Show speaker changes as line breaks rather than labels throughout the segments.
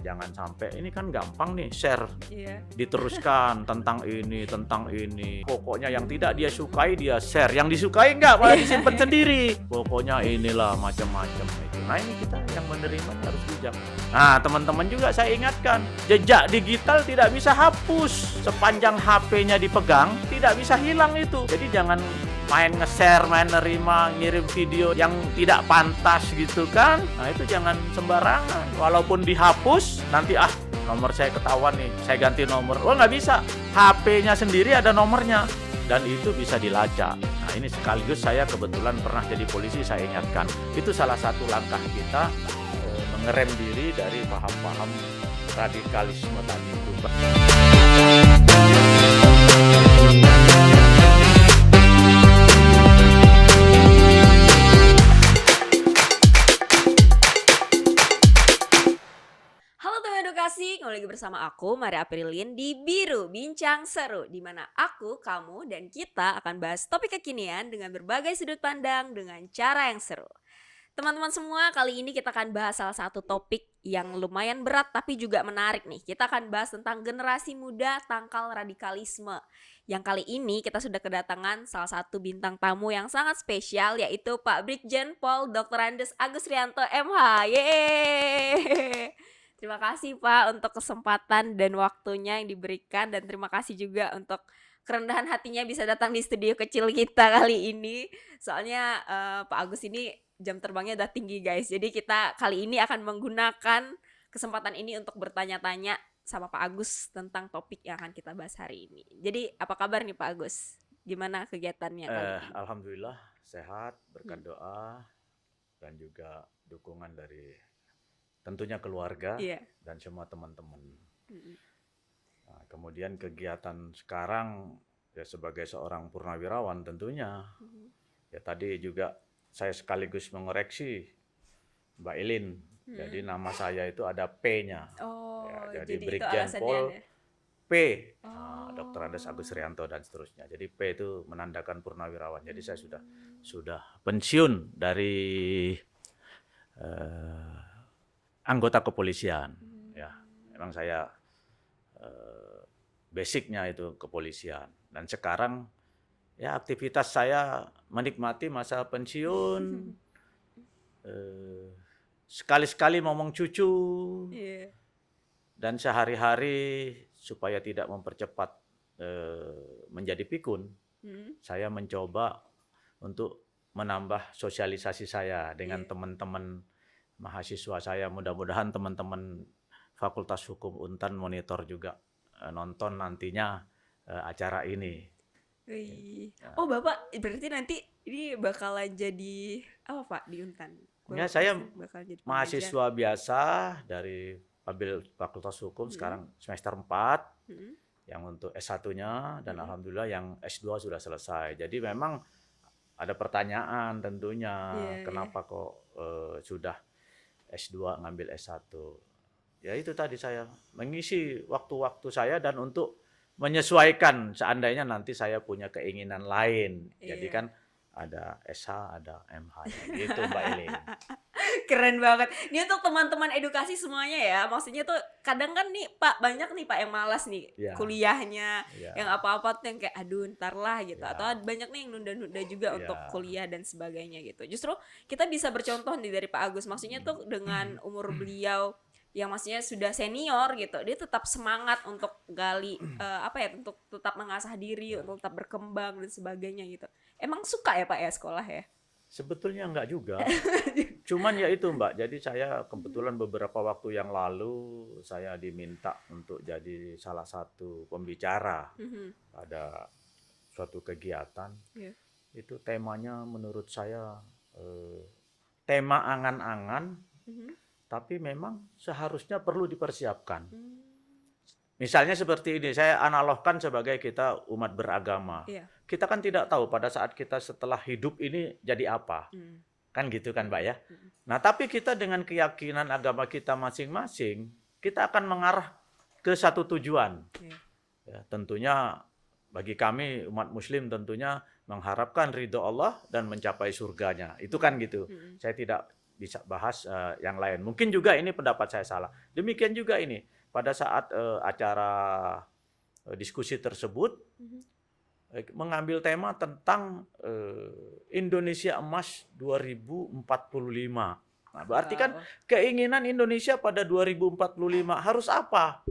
jangan sampai ini kan gampang nih share,
Iya.
diteruskan tentang ini. Pokoknya yang tidak dia sukai dia share, yang disukai enggak malah disimpan sendiri. Pokoknya inilah macam-macam itu. Nah ini kita yang menerima harus bijak. Nah teman-teman juga saya ingatkan, jejak digital tidak bisa hapus. Sepanjang HP-nya dipegang, tidak bisa hilang itu. Jadi jangan main nge-share, main nerima, ngirim video yang tidak pantas gitu kan. Nah itu jangan sembarangan. Walaupun dihapus, nanti nomor saya ketahuan nih, saya ganti nomor. Oh nggak bisa, HP-nya sendiri ada nomornya. Dan itu bisa dilacak. Nah ini sekaligus saya kebetulan pernah jadi polisi, saya ingatkan. Itu salah satu langkah kita mengerem diri dari paham-paham radikalisme tadi itu.
Kembali lagi bersama aku, Maria Aprilin di Biru Bincang Seru, di mana aku, kamu, dan kita akan bahas topik kekinian dengan berbagai sudut pandang dengan cara yang seru. Teman-teman semua, kali ini kita akan bahas salah satu topik yang lumayan berat tapi juga menarik nih. Kita akan bahas tentang generasi muda tangkal radikalisme. Yang kali ini kita sudah kedatangan salah satu bintang tamu yang sangat spesial, yaitu Pak Brigjen Pol Dr. Andes Agus Rianto MH. Yeay! Terima kasih Pak untuk kesempatan dan waktunya yang diberikan, dan terima kasih juga untuk kerendahan hatinya bisa datang di studio kecil kita kali ini. Soalnya Pak Agus ini jam terbangnya udah tinggi guys. Jadi kita kali ini akan menggunakan kesempatan ini untuk bertanya-tanya sama Pak Agus tentang topik yang akan kita bahas hari ini. Jadi apa kabar nih Pak Agus? Gimana kegiatannya kali ini?
Alhamdulillah sehat, berkat doa dan juga dukungan dari tentunya keluarga dan semua teman-teman. Nah, kemudian kegiatan sekarang ya sebagai seorang purnawirawan tentunya ya tadi juga saya sekaligus mengoreksi Mbak Ilin. Jadi nama saya itu ada P-nya. Ya, jadi Brigjen Pol P, Dr. Andes Agus Rianto dan seterusnya. Jadi P itu menandakan purnawirawan. Jadi saya sudah pensiun dari anggota kepolisian. Ya, memang saya basicnya itu kepolisian. Dan sekarang ya aktivitas saya menikmati masa pensiun. Sekali-sekali ngomong cucu. Dan sehari-hari supaya tidak mempercepat menjadi pikun, saya mencoba untuk menambah sosialisasi saya dengan teman-teman mahasiswa saya. Mudah-mudahan teman-teman Fakultas Hukum Untan monitor juga nonton nantinya acara ini.
Oh Bapak berarti nanti ini bakalan jadi apa Pak di Untan?
Ya saya mahasiswa biasa dari Fakultas Hukum sekarang semester 4 yang untuk S1-nya dan alhamdulillah yang S2 sudah selesai. Jadi memang ada pertanyaan tentunya kenapa kok sudah S2 ngambil S1. Ya itu tadi saya mengisi waktu-waktu saya dan untuk menyesuaikan seandainya nanti saya punya keinginan lain. Jadi kan ada SH, ada MH gitu Mbak Elin.
Keren banget. Ini untuk teman-teman edukasi semuanya ya. Maksudnya tuh kadang kan nih Pak, banyak nih Pak yang malas nih kuliahnya. Yang apa-apa tuh yang kayak aduh ntar lah gitu. Atau banyak nih yang nunda-nunda juga untuk kuliah dan sebagainya gitu. Justru kita bisa bercontoh nih dari Pak Agus. Maksudnya tuh dengan umur beliau yang maksudnya sudah senior gitu, dia tetap semangat untuk gali untuk tetap mengasah diri, untuk tetap berkembang dan sebagainya gitu. Emang suka ya Pak ya sekolah ya?
Sebetulnya enggak juga. Cuman ya itu Mbak, jadi saya kebetulan beberapa waktu yang lalu saya diminta untuk jadi salah satu pembicara pada suatu kegiatan. Itu temanya menurut saya tema angan-angan, tapi memang seharusnya perlu dipersiapkan. Misalnya seperti ini, saya analogkan sebagai kita umat beragama. Kita kan tidak tahu pada saat kita setelah hidup ini jadi apa. Kan gitu kan Mbak ya. Nah tapi kita dengan keyakinan agama kita masing-masing, kita akan mengarah ke satu tujuan. Ya, tentunya bagi kami umat muslim tentunya mengharapkan ridho Allah dan mencapai surganya. Itu kan gitu. Saya tidak bisa bahas yang lain. Mungkin juga ini pendapat saya salah. Demikian juga ini pada saat acara diskusi tersebut mengambil tema tentang Indonesia Emas 2045. Nah, berarti kan keinginan Indonesia pada 2045 harus apa?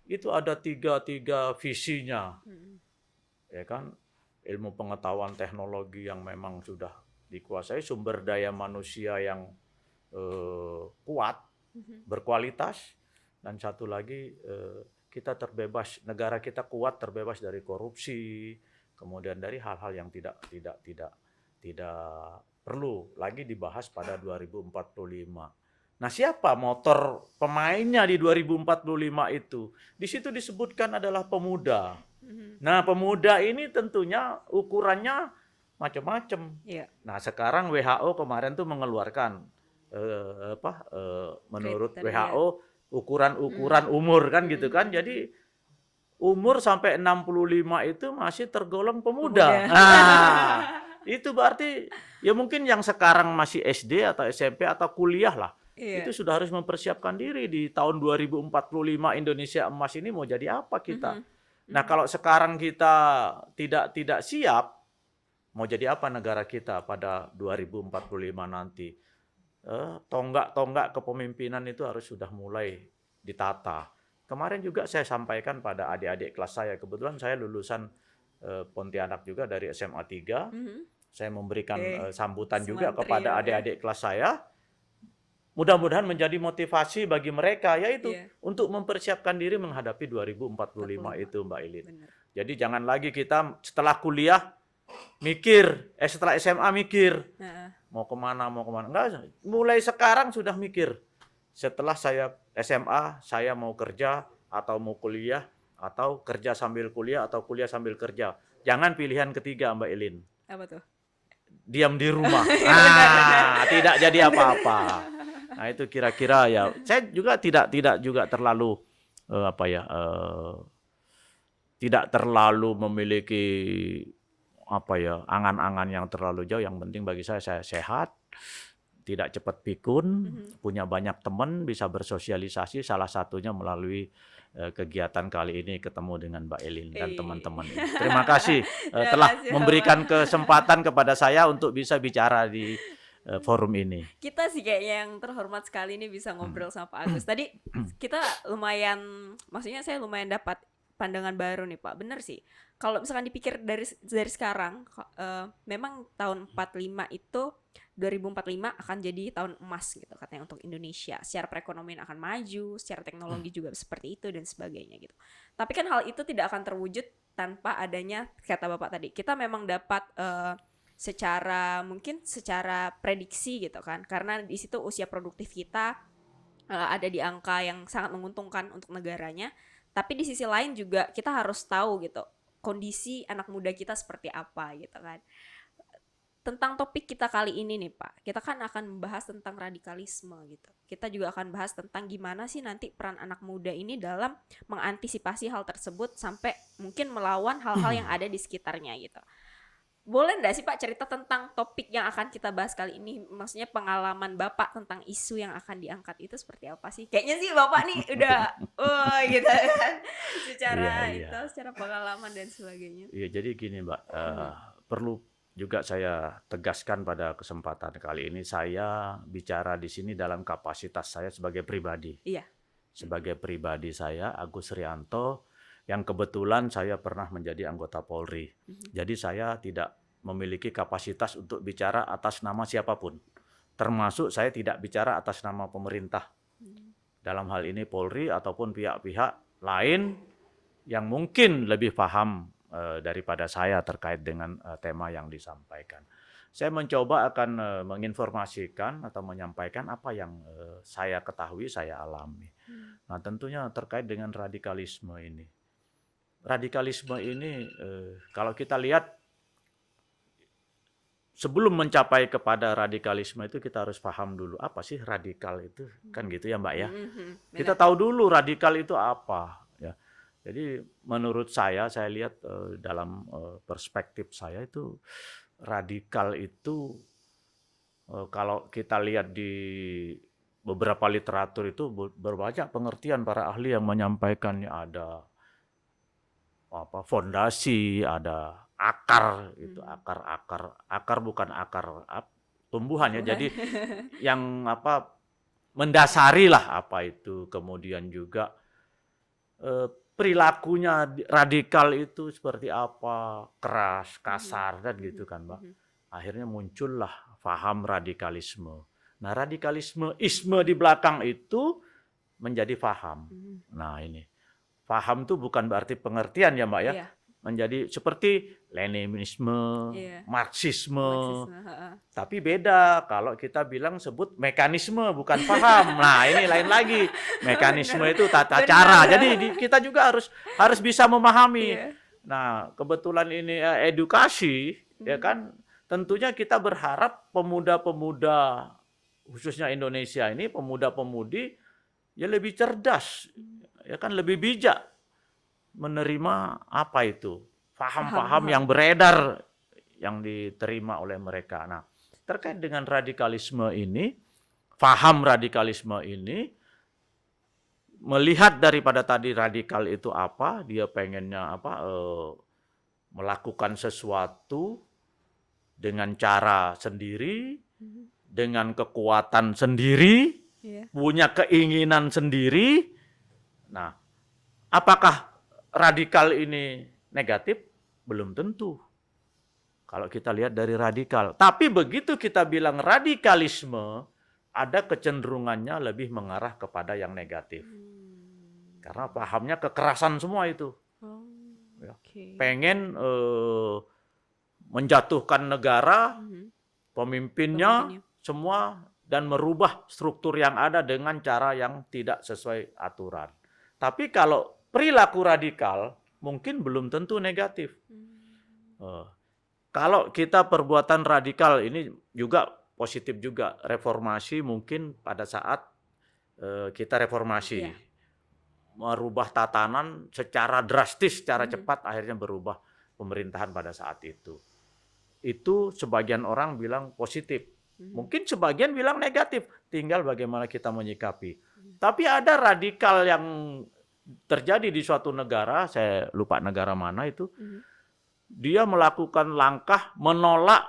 Itu ada tiga visinya. Ya kan? Ilmu pengetahuan teknologi yang memang sudah dikuasai, sumber daya manusia yang kuat, berkualitas, dan satu lagi kita terbebas, negara kita kuat, terbebas dari korupsi, kemudian dari hal-hal yang tidak perlu lagi dibahas pada 2045. Nah, siapa motor pemainnya di 2045 itu? Di situ disebutkan adalah pemuda. Nah, pemuda ini tentunya ukurannya macam-macam. Nah, sekarang WHO kemarin tuh mengeluarkan menurut WHO ukuran umur kan gitu kan. Jadi umur sampai 65 itu masih tergolong pemuda. Nah, itu berarti ya mungkin yang sekarang masih SD atau SMP atau kuliah lah. Itu sudah harus mempersiapkan diri di tahun 2045 Indonesia emas ini mau jadi apa kita. Nah, kalau sekarang kita tidak siap, mau jadi apa negara kita pada 2045 nanti? Tonggak kepemimpinan itu harus sudah mulai ditata. Kemarin juga saya sampaikan pada adik-adik kelas saya, kebetulan saya lulusan Pontianak juga dari SMA 3. Saya memberikan sambutan juga kepada adik-adik kelas saya. Mudah-mudahan menjadi motivasi bagi mereka, yaitu untuk mempersiapkan diri menghadapi 2045 itu, Mbak Ilin. Jadi jangan lagi kita setelah kuliah mikir, setelah SMA mikir, mau kemana. Enggak, mulai sekarang sudah mikir. Setelah saya SMA, saya mau kerja atau mau kuliah, atau kerja sambil kuliah atau kuliah sambil kerja. Jangan pilihan ketiga, Mbak Ilin.
Apa tuh?
Diam di rumah. Nah, tidak jadi apa-apa. Nah, itu kira-kira ya. Saya juga tidak juga terlalu tidak terlalu memiliki angan-angan yang terlalu jauh. Yang penting bagi saya sehat, tidak cepat pikun, punya banyak teman, bisa bersosialisasi, salah satunya melalui kegiatan kali ini ketemu dengan Mbak Elin dan teman-teman. Terima kasih telah memberikan kesempatan kepada saya untuk bisa bicara di forum ini.
Kita sih kayaknya yang terhormat sekali ini bisa ngobrol sama Pak Agus. Tadi kita maksudnya saya lumayan dapat pandangan baru nih Pak. Bener sih. Kalau misalkan dipikir dari sekarang, memang tahun 45 itu 2045 akan jadi tahun emas gitu katanya untuk Indonesia. Secara perekonomian akan maju, secara teknologi juga seperti itu dan sebagainya gitu. Tapi kan hal itu tidak akan terwujud tanpa adanya kata Bapak tadi. Kita memang dapat secara prediksi gitu kan. Karena di situ usia produktif kita ada di angka yang sangat menguntungkan untuk negaranya. Tapi di sisi lain juga kita harus tahu gitu kondisi anak muda kita seperti apa gitu kan. Tentang topik kita kali ini nih Pak, kita kan akan membahas tentang radikalisme gitu. Kita juga akan bahas tentang gimana sih nanti peran anak muda ini dalam mengantisipasi hal tersebut sampai mungkin melawan hal-hal yang ada di sekitarnya gitu. Boleh nggak sih Pak cerita tentang topik yang akan kita bahas kali ini? Maksudnya pengalaman Bapak tentang isu yang akan diangkat itu seperti apa sih? Kayaknya sih Bapak nih udah gitu kan. Secara pengalaman dan sebagainya.
Iya, jadi gini Mbak, perlu juga saya tegaskan pada kesempatan kali ini, saya bicara di sini dalam kapasitas saya sebagai pribadi.
Iya.
Sebagai pribadi saya, Agus Rianto, yang kebetulan saya pernah menjadi anggota Polri. Jadi saya tidak memiliki kapasitas untuk bicara atas nama siapapun. Termasuk saya tidak bicara atas nama pemerintah. Dalam hal ini Polri ataupun pihak-pihak lain yang mungkin lebih paham daripada saya terkait dengan tema yang disampaikan. Saya mencoba akan menginformasikan atau menyampaikan apa yang saya ketahui, saya alami. Nah, tentunya terkait dengan radikalisme ini. Radikalisme ini kalau kita lihat sebelum mencapai kepada radikalisme itu kita harus paham dulu apa sih radikal itu, kan gitu ya Mbak ya. Kita tahu dulu radikal itu apa ya. Jadi menurut saya lihat dalam perspektif saya itu radikal itu Kalau kita lihat di beberapa literatur itu berbanyak pengertian para ahli yang menyampaikannya, ada fondasi, ada akar, itu akar bukan akar tumbuhan ya. Jadi yang mendasari lah apa itu. Kemudian juga perilakunya radikal itu seperti apa, keras, kasar dan gitu kan, Mbak. Akhirnya muncullah faham radikalisme. Nah, isme di belakang itu menjadi faham. Nah, ini faham itu bukan berarti pengertian ya, Mbak ya.
Iya.
Menjadi seperti Leninisme,
Iya.
Marxisme. Tapi beda kalau kita sebut mekanisme bukan paham. Nah, ini lain lagi. Mekanisme itu tata cara. Jadi kita juga harus bisa memahami.
Iya.
Nah, kebetulan ini edukasi, ya kan, tentunya kita berharap pemuda-pemuda khususnya Indonesia ini, pemuda-pemudi ya lebih cerdas, ya kan, lebih bijak menerima apa itu paham-paham yang beredar yang diterima oleh mereka. Nah, terkait dengan radikalisme ini, paham radikalisme ini, melihat daripada tadi radikal itu apa, dia pengennya melakukan sesuatu dengan cara sendiri, dengan kekuatan sendiri, punya keinginan sendiri. Nah, apakah radikal ini negatif? Belum tentu. Kalau kita lihat dari radikal. Tapi begitu kita bilang radikalisme, ada kecenderungannya lebih mengarah kepada yang negatif. Karena pahamnya kekerasan semua itu. Pengen menjatuhkan negara, pemimpinnya, semua, dan merubah struktur yang ada dengan cara yang tidak sesuai aturan. Tapi kalau perilaku radikal mungkin belum tentu negatif. Kalau kita perbuatan radikal ini juga positif juga. Reformasi mungkin pada saat kita reformasi. Merubah tatanan secara drastis, secara cepat, akhirnya berubah pemerintahan pada saat itu. Itu sebagian orang bilang positif. Mungkin sebagian bilang negatif. Tinggal bagaimana kita menyikapi. Tapi ada radikal yang terjadi di suatu negara, saya lupa negara mana itu, dia melakukan langkah menolak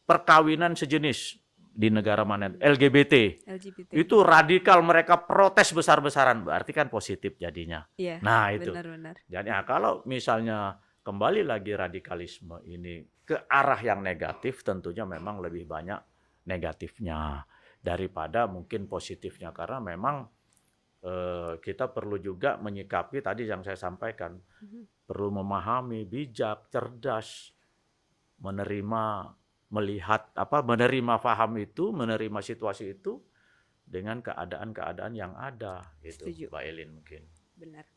perkawinan sejenis di negara mana, LGBT. Itu radikal, mereka protes besar-besaran, berarti kan positif jadinya. Nah itu. Benar. Jadi kalau misalnya kembali lagi radikalisme ini ke arah yang negatif, tentunya memang lebih banyak negatifnya daripada mungkin positifnya, karena memang kita perlu juga menyikapi tadi yang saya sampaikan, perlu memahami, bijak, cerdas, menerima, melihat menerima paham itu, menerima situasi itu dengan keadaan-keadaan yang ada gitu.
Setuju.
Mbak Elin mungkin.
Benar.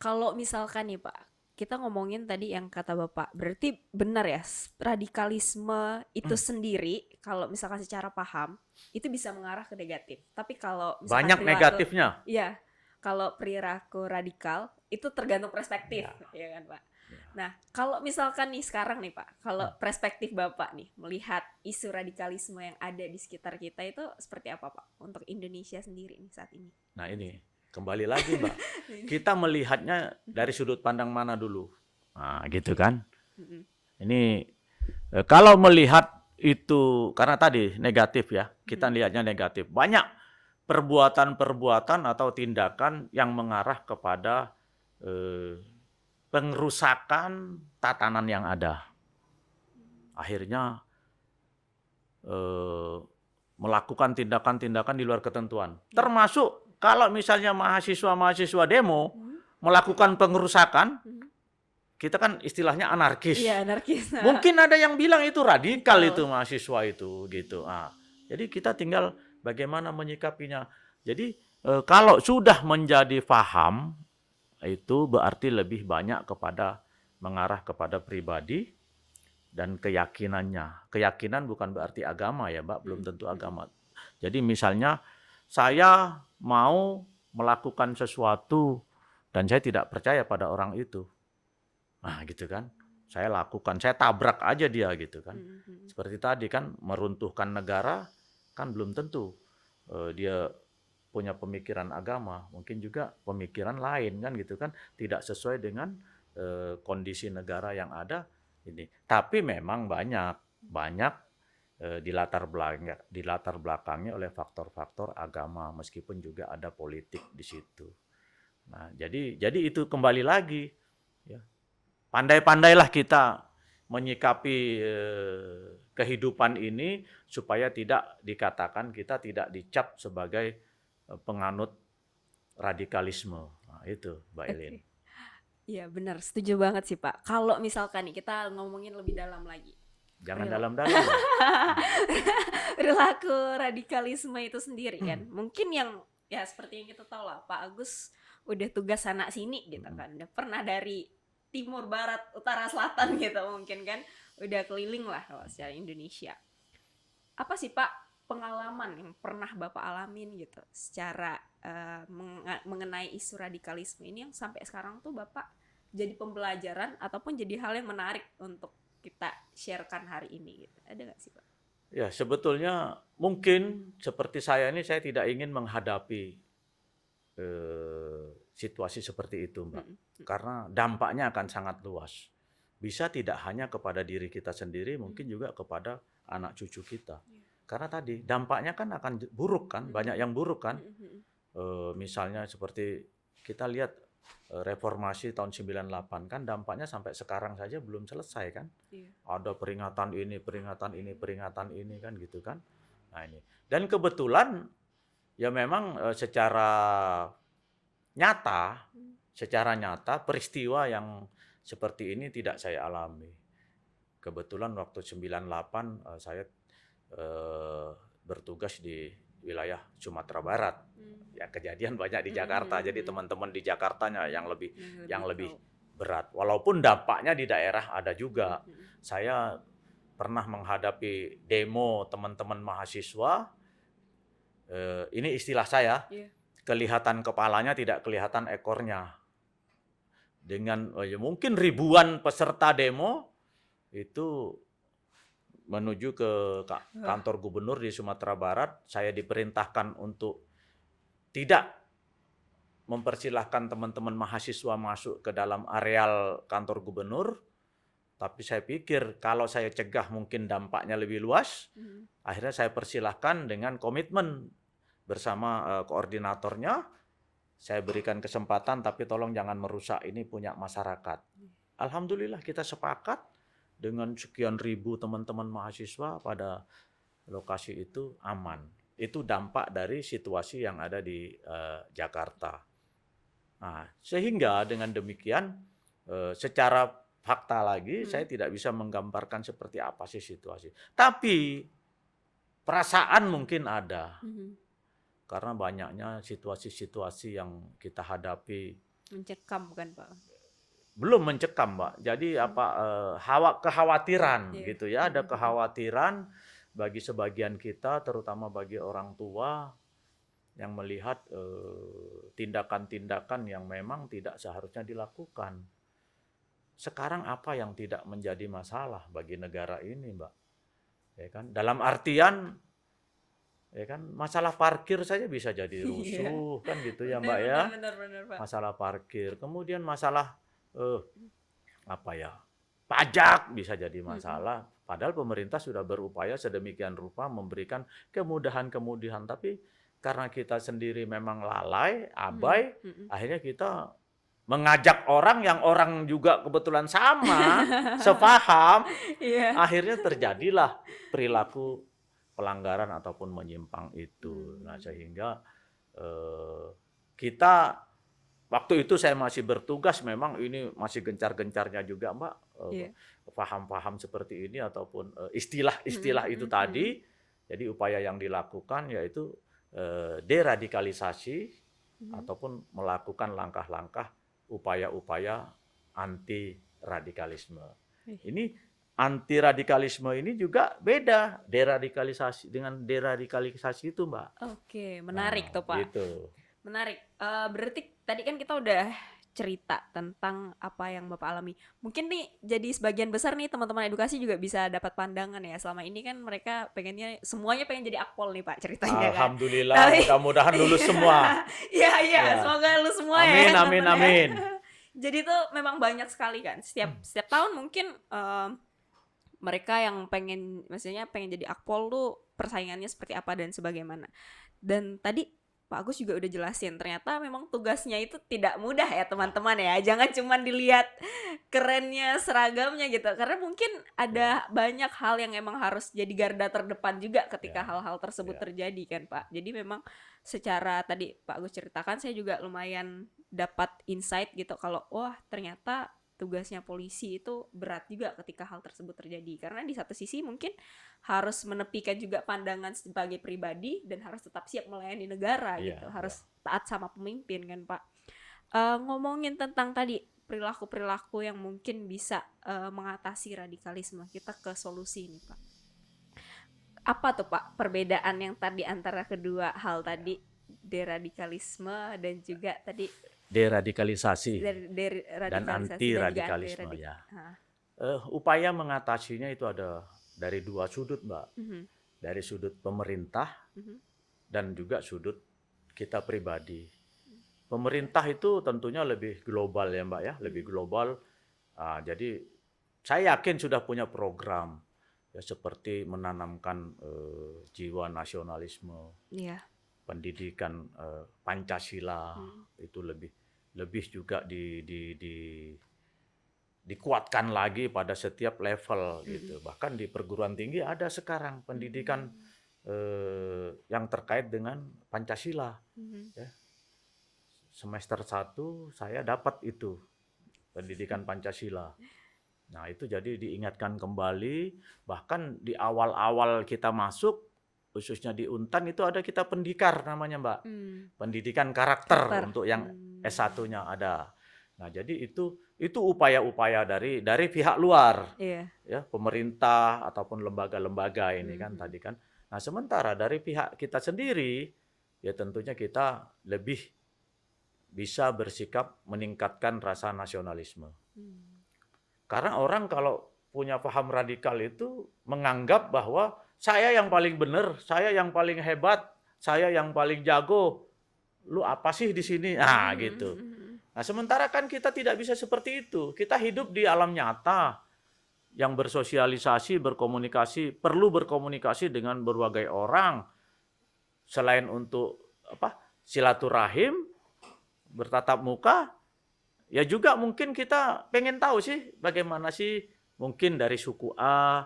Kalau misalkan nih Pak, kita ngomongin tadi yang kata Bapak, berarti benar ya, radikalisme itu sendiri kalau misalkan secara paham itu bisa mengarah ke negatif. Tapi kalau misalkan
banyak negatifnya.
Iya. Kalau perilaku radikal itu tergantung perspektif, ya kan Pak. Nah, kalau misalkan nih sekarang nih Pak, kalau perspektif Bapak nih melihat isu radikalisme yang ada di sekitar kita itu seperti apa Pak untuk Indonesia sendiri nih saat ini?
Nah ini kembali lagi Mbak, kita melihatnya dari sudut pandang mana dulu, nah gitu kan. Ini kalau melihat itu karena tadi negatif ya, kita lihatnya negatif. Banyak perbuatan-perbuatan atau tindakan yang mengarah kepada pengrusakan tatanan yang ada. Akhirnya melakukan tindakan-tindakan di luar ketentuan. Termasuk kalau misalnya mahasiswa-mahasiswa demo melakukan pengerusakan, kita kan istilahnya anarkis.
Iya, anarkis.
Mungkin ada yang bilang itu radikal itu mahasiswa itu gitu. Jadi kita tinggal bagaimana menyikapinya. Jadi kalau sudah menjadi paham, itu berarti lebih banyak mengarah kepada pribadi dan keyakinannya. Keyakinan bukan berarti agama ya Mbak, belum tentu agama. Jadi misalnya saya mau melakukan sesuatu dan saya tidak percaya pada orang itu. Nah gitu kan. saya lakukan, saya tabrak aja dia gitu kan.
Mhm.
Seperti tadi kan meruntuhkan negara kan belum tentu dia punya pemikiran agama, mungkin juga pemikiran lain kan gitu kan, tidak sesuai dengan kondisi negara yang ada ini. Tapi memang banyak di latar belakangnya oleh faktor-faktor agama, meskipun juga ada politik di situ. Nah, jadi itu kembali lagi ya. Pandai-pandailah kita menyikapi kehidupan ini supaya tidak dikatakan, kita tidak dicap sebagai penganut radikalisme. Nah, itu Mbak Elin.
Oke. Iya benar, setuju banget sih Pak. Kalau misalkan nih kita ngomongin lebih dalam lagi.
Jangan
Real.
dalam-dalam lah.
Perilaku radikalisme itu sendiri kan. Mungkin yang ya seperti yang kita tahu lah, Pak Agus udah tugas sana sini gitu kan. Udah pernah dari timur, barat, utara, selatan gitu mungkin kan. Udah keliling lah kalau secara Indonesia. Apa sih Pak pengalaman yang pernah Bapak alamin gitu secara mengenai isu radikalisme ini yang sampai sekarang tuh Bapak jadi pembelajaran ataupun jadi hal yang menarik untuk kita sharekan hari ini gitu. Ada nggak sih Pak?
Ya, sebetulnya mungkin seperti saya ini, saya tidak ingin menghadapi situasi seperti itu, Mbak. Karena dampaknya akan sangat luas. Bisa tidak hanya kepada diri kita sendiri, mungkin juga kepada anak cucu kita. Karena tadi dampaknya kan akan buruk kan, banyak yang buruk kan. Misalnya seperti kita lihat reformasi tahun 98 kan dampaknya sampai sekarang saja belum selesai kan. Ada peringatan ini kan gitu kan. Nah ini. Dan kebetulan ya memang secara nyata peristiwa yang seperti ini tidak saya alami. Kebetulan waktu 98 saya bertugas di wilayah Sumatera Barat. Ya kejadian banyak di Jakarta. Jadi teman-teman di Jakartanya yang lebih berat. Walaupun dampaknya di daerah ada juga. Saya pernah menghadapi demo teman-teman mahasiswa. Ini istilah saya. Kelihatan kepalanya, tidak kelihatan ekornya. Dengan mungkin ribuan peserta demo itu menuju ke kantor gubernur di Sumatera Barat. Saya diperintahkan untuk tidak mempersilahkan teman-teman mahasiswa masuk ke dalam areal kantor gubernur. Tapi saya pikir kalau saya cegah mungkin dampaknya lebih luas. Akhirnya saya persilahkan dengan komitmen bersama koordinatornya. Saya berikan kesempatan, tapi tolong jangan merusak, ini punya masyarakat. Alhamdulillah kita sepakat dengan sekian ribu teman-teman mahasiswa pada lokasi itu aman. Itu dampak dari situasi yang ada di Jakarta. Nah, sehingga dengan demikian secara fakta lagi saya tidak bisa menggambarkan seperti apa sih situasi. Tapi perasaan mungkin ada. Karena banyaknya situasi-situasi yang kita hadapi.
Mencekam kan Pak?
Belum mencekam, Mbak. Jadi kekhawatiran gitu ya, ada kekhawatiran bagi sebagian kita, terutama bagi orang tua yang melihat tindakan-tindakan yang memang tidak seharusnya dilakukan. Sekarang apa yang tidak menjadi masalah bagi negara ini, Mbak? Ya kan? Dalam artian ya kan, masalah parkir saja bisa jadi rusuh kan gitu ya Mbak ya.
Benar, Pak.
Masalah parkir, kemudian masalah pajak bisa jadi masalah. Padahal pemerintah sudah berupaya sedemikian rupa memberikan kemudahan-kemudahan, tapi karena kita sendiri memang lalai, abai, akhirnya kita mengajak orang yang orang juga kebetulan sama, sepaham, akhirnya terjadilah perilaku pelanggaran ataupun menyimpang itu. Nah, sehingga kita waktu itu saya masih bertugas, memang ini masih gencar-gencarnya juga Mbak, paham-paham seperti ini ataupun istilah-istilah itu tadi. Jadi upaya yang dilakukan yaitu deradikalisasi ataupun melakukan langkah-langkah upaya-upaya anti radikalisme. Ini anti radikalisme ini juga beda deradikalisasi dengan deradikalisasi itu, Mbak.
Oke, menarik tuh Pak.
Gitu.
Menarik. Berarti tadi kan kita udah cerita tentang apa yang Bapak alami. Mungkin nih jadi sebagian besar nih teman-teman edukasi juga bisa dapat pandangan ya. Selama ini kan mereka semuanya pengen jadi akpol nih Pak ceritanya kan.
Alhamdulillah,
Tapi
mudah-mudahan lulus semua.
Iya,
Ya.
semoga lu semua
Amin,
ya.
amin,
nonton ya.
amin.
Jadi tuh memang banyak sekali kan. Setiap tahun mungkin mereka yang maksudnya pengen jadi akpol tuh persaingannya seperti apa dan sebagaimana. Dan tadi Pak Agus juga udah jelasin, ternyata memang tugasnya itu tidak mudah ya teman-teman ya. Jangan cuma dilihat kerennya seragamnya gitu. Karena mungkin ada banyak hal yang emang harus jadi garda terdepan juga ketika hal-hal tersebut terjadi kan Pak. Jadi memang secara tadi Pak Agus ceritakan, saya juga lumayan dapat insight gitu kalau wah ternyata tugasnya polisi itu berat juga ketika hal tersebut terjadi. Karena di satu sisi mungkin harus menepikan juga pandangan sebagai pribadi dan harus tetap siap melayani negara gitu. Harus taat sama pemimpin kan Pak. Ngomongin tentang tadi perilaku-perilaku yang mungkin bisa mengatasi radikalisme, kita ke solusi ini Pak. Apa tuh Pak perbedaan yang tadi antara kedua hal tadi, deradikalisme dan juga tadi
Deradikalisasi dan anti
dan juga
radikalisme ya. Upaya mengatasinya itu ada dari dua sudut Mbak. Dari sudut pemerintah dan juga sudut kita pribadi. Pemerintah itu tentunya lebih global ya Mbak ya, lebih global. Jadi saya yakin sudah punya program ya, seperti menanamkan jiwa nasionalisme. Pendidikan Pancasila itu lebih juga dikuatkan lagi pada setiap level gitu. Bahkan di perguruan tinggi ada sekarang pendidikan yang terkait dengan Pancasila. Ya. Semester 1 saya dapat itu pendidikan Pancasila. Nah itu jadi diingatkan kembali, bahkan di awal-awal kita masuk khususnya di Untan itu ada kita pendikar namanya Mbak. Pendidikan karakter untuk yang S1-nya ada. Nah, jadi itu upaya-upaya dari pihak luar. Ya, pemerintah ataupun lembaga-lembaga ini kan tadi kan. Nah, sementara dari pihak kita sendiri ya tentunya kita lebih bisa bersikap meningkatkan rasa nasionalisme. Karena orang kalau punya paham radikal itu menganggap bahwa saya yang paling benar, saya yang paling hebat, saya yang paling jago. Lu apa sih di sini? Nah, gitu. Nah, sementara kan kita tidak bisa seperti itu. Kita hidup di alam nyata yang bersosialisasi, berkomunikasi, perlu berkomunikasi dengan berbagai orang. Selain untuk silaturahim, bertatap muka, ya juga mungkin kita pengen tahu sih bagaimana sih mungkin dari suku A,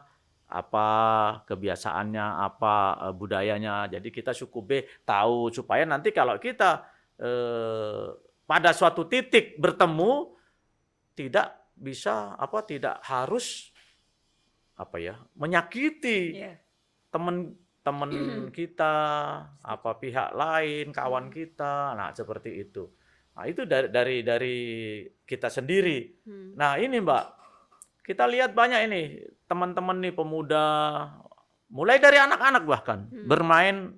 apa kebiasaannya, apa budayanya. Jadi kita suku B tahu supaya nanti kalau kita pada suatu titik bertemu tidak harus menyakiti teman-teman kita, pihak lain, kawan kita. Nah, seperti itu. Nah, itu dari kita sendiri. Nah, ini Mbak, kita lihat banyak ini teman-teman nih pemuda, mulai dari anak-anak bahkan bermain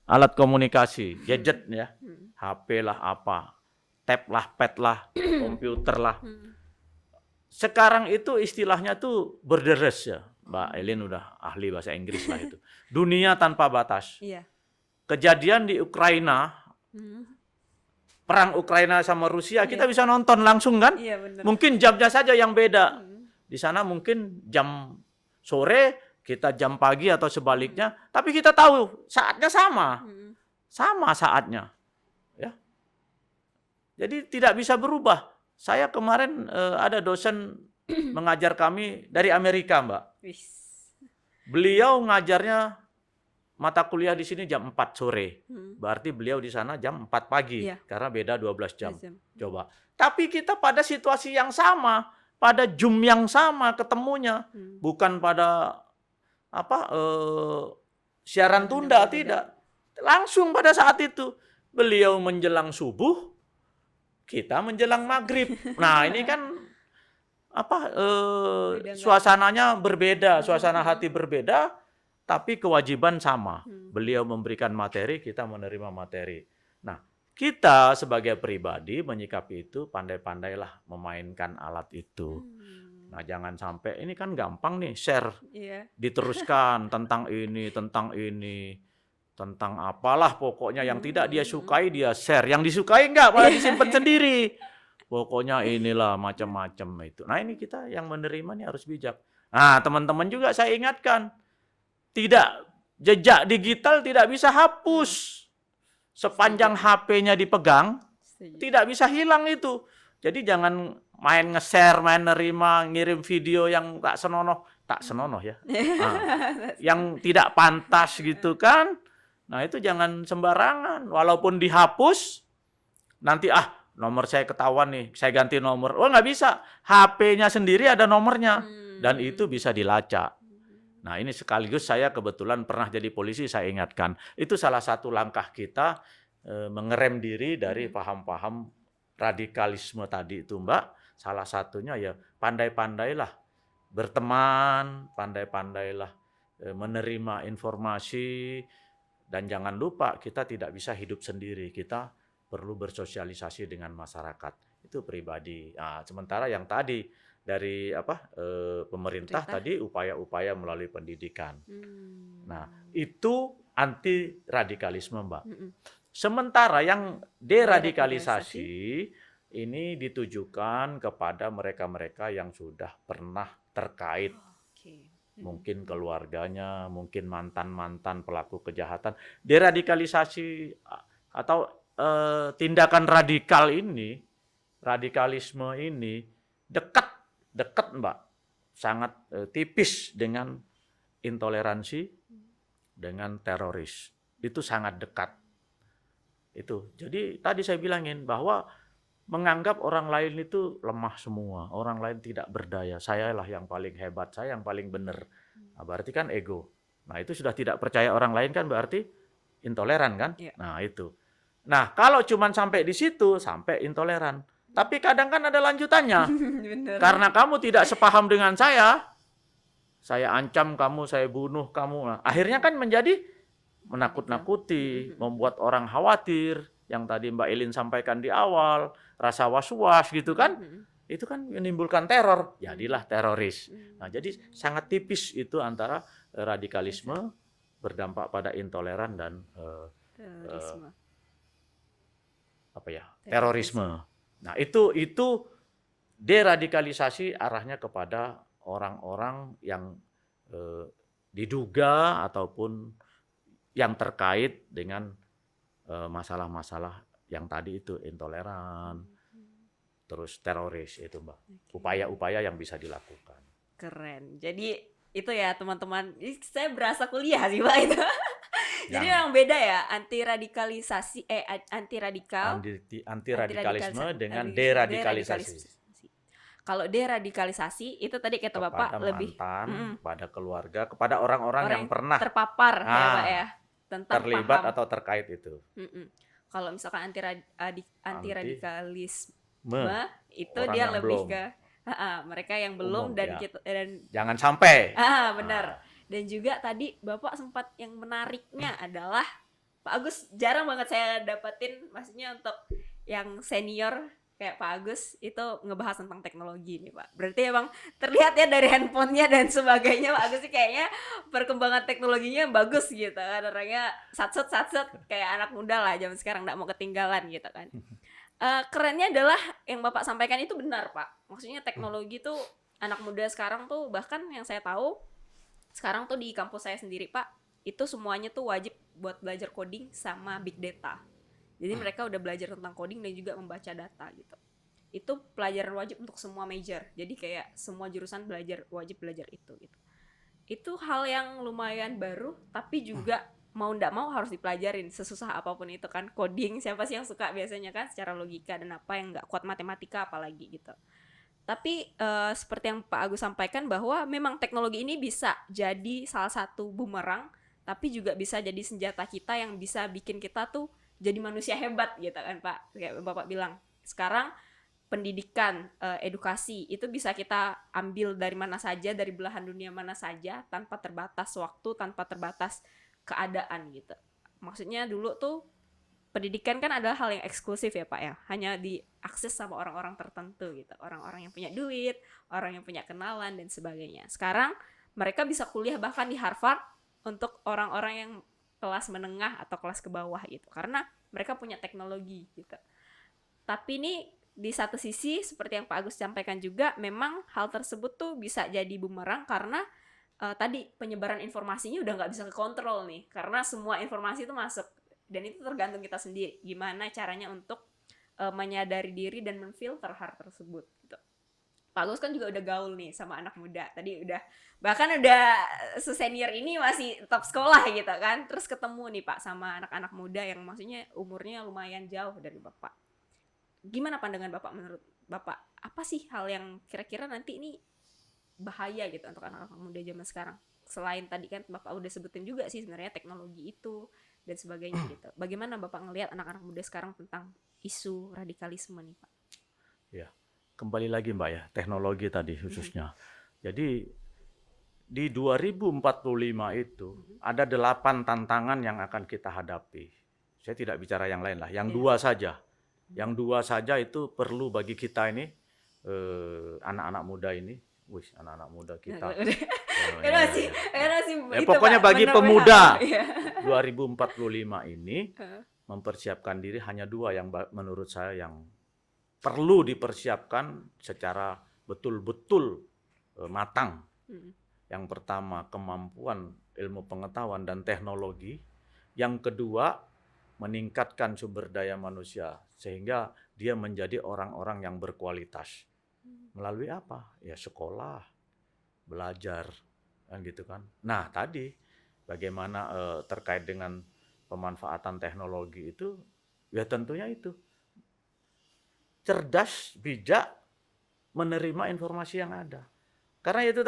alat komunikasi, gadget ya, HP lah tab lah, pad lah, komputer lah. Sekarang itu istilahnya tuh borderless ya, Mbak Elin udah ahli bahasa Inggris lah itu. Dunia tanpa batas. Kejadian di Ukraina, perang Ukraina sama Rusia, kita bisa nonton langsung kan? Mungkin jamnya saja yang beda. Di sana mungkin jam sore, kita jam pagi atau sebaliknya, tapi kita tahu saatnya sama. Sama saatnya. Ya. Jadi tidak bisa berubah. Saya kemarin ada dosen mengajar kami dari Amerika, Mbak. Beliau ngajarnya mata kuliah di sini jam 4 sore. Berarti beliau di sana jam 4 pagi. Karena beda 12 jam. Coba. Tapi kita pada situasi yang sama, pada jam yang sama ketemunya. Bukan pada siaran tunda, tidak. Langsung pada saat itu. Beliau menjelang subuh, kita menjelang maghrib. Nah, ini kan suasananya berbeda, suasana hati berbeda, tapi kewajiban sama. Beliau memberikan materi, kita menerima materi. Nah, kita sebagai pribadi menyikapi itu pandai-pandailah memainkan alat itu. Nah, jangan sampai ini kan gampang nih share,
Iya.
diteruskan tentang ini, tentang apalah pokoknya yang tidak dia sukai dia share, yang disukai enggak malah disimpan sendiri. Pokoknya inilah macam-macam itu. Nah, ini kita yang menerima nih harus bijak. Nah, teman-teman juga saya ingatkan, jejak digital tidak bisa hapus. Sepanjang HP-nya dipegang,
Setuju.
tidak bisa hilang itu. Jadi jangan main nge-share, main nerima, ngirim video yang tak senonoh ya. Nah, yang tidak pantas gitu kan. Nah, itu jangan sembarangan. Walaupun dihapus, nanti nomor saya ketahuan nih, saya ganti nomor. Oh, nggak bisa. HP-nya sendiri ada nomornya. Dan itu bisa dilacak. Nah, ini sekaligus saya kebetulan pernah jadi polisi, saya ingatkan. Itu salah satu langkah kita mengerem diri dari paham-paham radikalisme tadi itu, Mbak. Salah satunya ya pandai-pandailah berteman, pandai-pandailah menerima informasi, dan jangan lupa kita tidak bisa hidup sendiri. Kita perlu bersosialisasi dengan masyarakat. Itu pribadi. Nah, sementara yang tadi dari pemerintah tadi upaya-upaya melalui pendidikan. Nah, itu anti radikalisme, Mbak. Sementara yang deradikalisasi ini ditujukan kepada mereka-mereka yang sudah pernah terkait, mungkin keluarganya, mungkin mantan-mantan pelaku kejahatan. Deradikalisasi atau tindakan radikal ini, radikalisme ini dekat Mbak, sangat tipis dengan intoleransi, dengan teroris. Itu sangat dekat. Itu. Jadi tadi saya bilangin bahwa menganggap orang lain itu lemah semua, orang lain tidak berdaya, sayalah yang paling hebat, saya yang paling benar. Nah, berarti kan ego. Nah, itu sudah tidak percaya orang lain kan berarti intoleran kan?
Yeah.
Nah, itu. Nah, kalau cuma sampai di situ, sampai intoleran. Tapi kadang kan ada lanjutannya. Karena kamu tidak sepaham dengan saya ancam kamu, saya bunuh kamu. Nah, akhirnya kan menjadi menakut-nakuti, membuat orang khawatir. Yang tadi Mbak Elin sampaikan di awal, rasa was-was gitu kan. Itu kan menimbulkan teror, jadilah teroris. Nah, jadi sangat tipis itu antara radikalisme berdampak pada intoleran dan terorisme. Nah, itu deradikalisasi arahnya kepada orang-orang yang diduga ataupun yang terkait dengan masalah-masalah yang tadi itu intoleran, terus teroris itu, Mbak. Upaya-upaya yang bisa dilakukan.
Keren. Jadi itu ya teman-teman, saya berasa kuliah sih, Pak, itu. Jadi memang beda ya, anti radikalisasi anti radikalisme dengan deradikalisasi. Kalau deradikalisasi itu tadi kata Bapak lebih
pada keluarga, kepada orang-orang yang pernah
terpapar ya, Pak ya, tentang
terlibat
paham
atau terkait itu.
Kalau misalkan anti radikalisme itu
orang
dia
yang
lebih
belum.
ke mereka yang belum dan
ya.
kita dan
Jangan sampai.
benar. Dan juga tadi Bapak sempat yang menariknya adalah Pak Agus, jarang banget saya dapetin, maksudnya untuk yang senior kayak Pak Agus itu ngebahas tentang teknologi nih, Pak. Berarti emang terlihat ya dari handphonenya dan sebagainya, Pak Agus sih kayaknya perkembangan teknologinya bagus gitu kan, orangnya satset kayak anak muda lah zaman sekarang, nggak mau ketinggalan gitu kan. Kerennya adalah yang Bapak sampaikan itu benar, Pak. Maksudnya teknologi tuh anak muda sekarang tuh, bahkan yang saya tahu sekarang tuh di kampus saya sendiri, Pak, itu semuanya tuh wajib buat belajar coding sama big data. Jadi mereka udah belajar tentang coding dan juga membaca data gitu. Itu pelajaran wajib untuk semua major. Jadi kayak semua jurusan wajib belajar itu gitu. Itu hal yang lumayan baru, tapi juga mau ndak mau harus dipelajarin sesusah apapun itu kan. Coding, siapa sih yang suka biasanya kan secara logika, dan apa yang nggak kuat matematika apalagi gitu. Tapi seperti yang Pak Agus sampaikan bahwa memang teknologi ini bisa jadi salah satu bumerang, tapi juga bisa jadi senjata kita yang bisa bikin kita tuh jadi manusia hebat gitu kan, Pak. Kayak Bapak bilang, sekarang pendidikan, edukasi itu bisa kita ambil dari mana saja, dari belahan dunia mana saja, tanpa terbatas waktu, tanpa terbatas keadaan gitu. Maksudnya dulu tuh pendidikan kan adalah hal yang eksklusif ya Pak ya, hanya diakses sama orang-orang tertentu gitu, orang-orang yang punya duit, orang yang punya kenalan dan sebagainya. Sekarang mereka bisa kuliah bahkan di Harvard untuk orang-orang yang kelas menengah atau kelas ke bawah gitu, karena mereka punya teknologi gitu. Tapi ini di satu sisi seperti yang Pak Agus sampaikan juga, memang hal tersebut tuh bisa jadi bumerang karena tadi penyebaran informasinya udah nggak bisa kekontrol nih, karena semua informasi itu masuk, dan itu tergantung kita sendiri gimana caranya untuk menyadari diri dan memfilter hal tersebut gitu. Pak Agus kan juga udah gaul nih sama anak muda, tadi udah bahkan udah sesenior ini masih top sekolah gitu kan, terus ketemu nih Pak sama anak-anak muda yang maksudnya umurnya lumayan jauh dari Bapak. Gimana pandangan Bapak, menurut Bapak apa sih hal yang kira-kira nanti ini bahaya gitu untuk anak-anak muda zaman sekarang? Selain tadi kan Bapak udah sebutin juga sih sebenarnya teknologi itu dan sebagainya gitu. Bagaimana Bapak ngelihat anak-anak muda sekarang tentang isu radikalisme nih Pak?
Ya, kembali lagi Mbak ya, teknologi tadi khususnya. Jadi di 2045 itu ada 8 tantangan yang akan kita hadapi. Saya tidak bicara yang lain lah, yang dua saja. Yang dua saja itu perlu bagi kita ini, anak-anak muda ini. Wih, anak-anak muda kita. Pokoknya bagi pemuda 2045 ini mempersiapkan diri hanya dua yang menurut saya yang perlu dipersiapkan secara betul-betul matang. Yang pertama, kemampuan ilmu pengetahuan dan teknologi. Yang kedua, meningkatkan sumber daya manusia sehingga dia menjadi orang-orang yang berkualitas. Melalui apa? Ya sekolah, belajar, kan gitu kan. Nah, tadi bagaimana terkait dengan pemanfaatan teknologi itu, ya tentunya itu cerdas, bijak, menerima informasi yang ada. Karena itu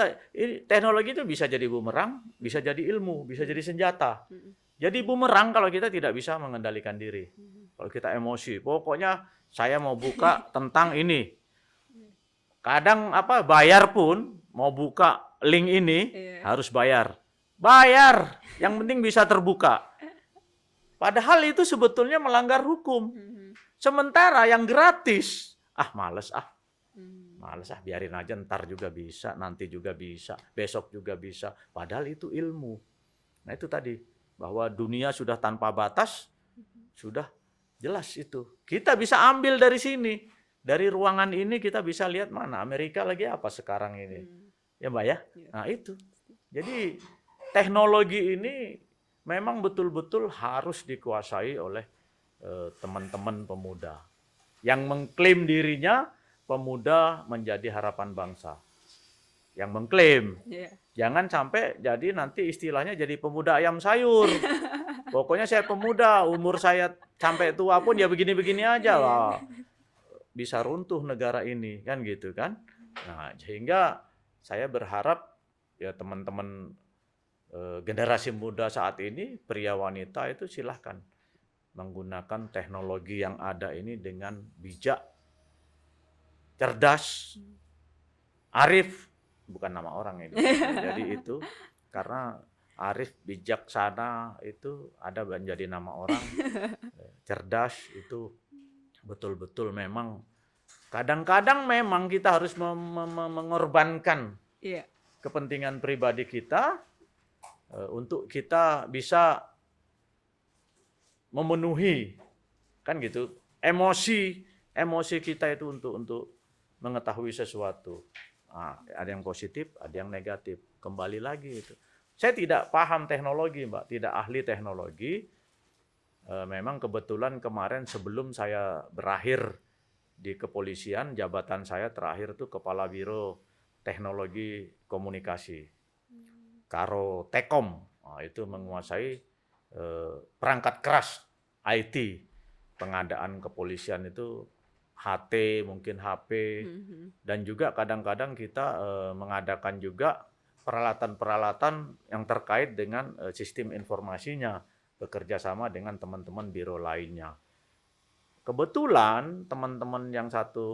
teknologi itu bisa jadi bumerang, bisa jadi ilmu, bisa jadi senjata. Jadi bumerang kalau kita tidak bisa mengendalikan diri. Kalau kita emosi, pokoknya saya mau buka tentang ini. Kadang bayar pun mau buka link ini harus bayar. Bayar, yang penting bisa terbuka. Padahal itu sebetulnya melanggar hukum. Sementara yang gratis, males biarin aja, ntar juga bisa, nanti juga bisa, besok juga bisa. Padahal itu ilmu. Nah itu tadi, bahwa dunia sudah tanpa batas, sudah jelas itu. Kita bisa ambil dari sini. Dari ruangan ini kita bisa lihat mana Amerika lagi apa sekarang ini. Ya Mbak ya? Nah itu. Jadi teknologi ini memang betul-betul harus dikuasai oleh teman-teman pemuda. Yang mengklaim dirinya pemuda menjadi harapan bangsa. Yang mengklaim. Jangan sampai jadi nanti istilahnya jadi pemuda ayam sayur. Pokoknya saya pemuda, umur saya sampai tua pun ya begini-begini aja lah. Bisa runtuh negara ini, kan gitu kan. Nah, sehingga saya berharap ya teman-teman generasi muda saat ini, pria wanita itu silahkan menggunakan teknologi yang ada ini dengan bijak, cerdas, arif, bukan nama orang ini. Jadi itu karena arif, bijaksana itu ada menjadi nama orang. Cerdas itu betul-betul memang kadang-kadang memang kita harus mengorbankan kepentingan pribadi kita untuk kita bisa memenuhi, kan gitu, emosi kita itu untuk mengetahui sesuatu. Ada yang positif, ada yang negatif. Kembali lagi itu. Saya tidak paham teknologi, Mbak, tidak ahli teknologi. Memang kebetulan kemarin sebelum saya berakhir di kepolisian, jabatan saya terakhir itu Kepala Biro Teknologi Komunikasi, Karo Tekom. Itu menguasai perangkat keras IT, pengadaan kepolisian itu HT, mungkin HP, dan juga kadang-kadang kita mengadakan juga peralatan-peralatan yang terkait dengan sistem informasinya, bekerja sama dengan teman-teman biro lainnya. Kebetulan teman-teman yang satu